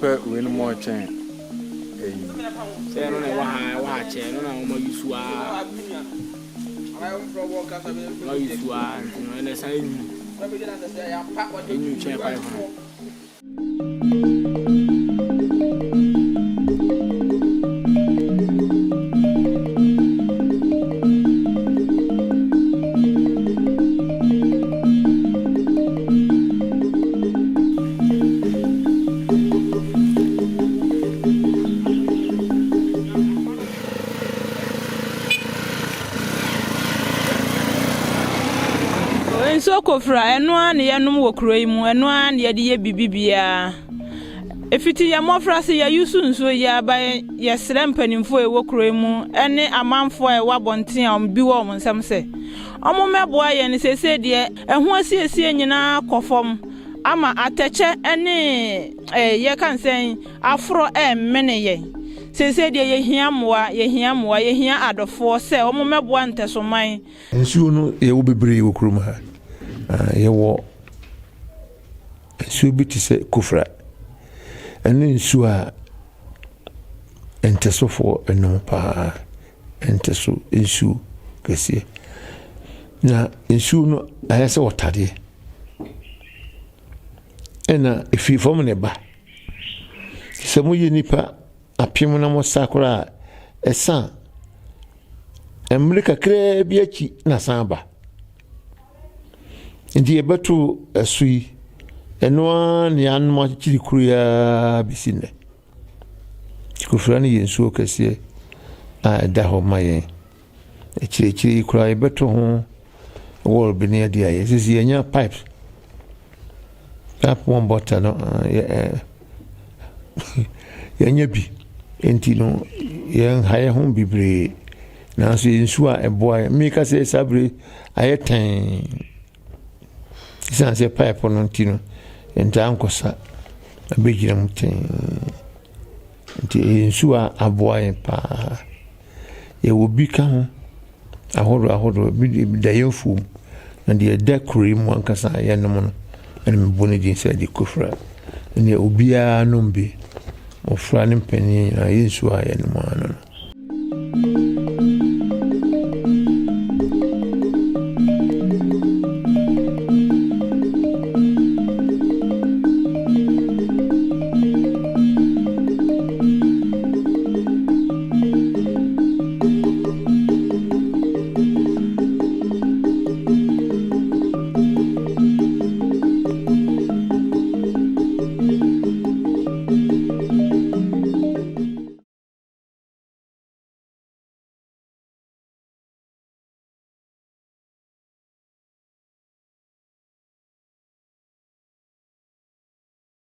pe we no more chain. Say no wa chain no na mo yusu a. No yusu a no na say ni. Enyu chain 500. Asuo Kofra eno an ye num wo kuro yi mu eno an ye de ye bibibia efiti ya mofra se ya yusu nso ya ba ye sere mpanimfo e wo kuro yi mu ene amanfo e wabonten a bi wo nsam se omo meboa ye ne sese de eho asiesie nyina kofom ama ateche ene ye kansen afro mene ye sese de ye hia moa ye hia adofo se omo meboa Ntɛso man nsuo no ye wo bebre wo kuro mu ha ye wo nsuo bi ti se Kofra ene nsuo a Ntɛso fo eno pa Ntɛso nsuo kese na nsuo no ayese wotade ena efi fom ne ba se mo ye nipa apim na mo sakura esa Amerika kre bi achi na samba ndi ebeto asui eno ne anma chiri kuru ya bisine Kofra ne yensuo kese a da ho maye chiri kura ebeto ho wall bi ne dia ye sisi enya pipes tap one bottle no yenya bi enti no yen haye ho bibre na so yensuo a eboa me ka se sabre ayetan sanse pipe no ntino enta ankosa abegina muten nti yensuo a aboa yen pa ye wo bi ka ho ahodo bi da yenfu na de da cream wankasa yenom no ene me boni din se di Kofra ne obia no mbi ofra ne mpani na yensuo a yenom ano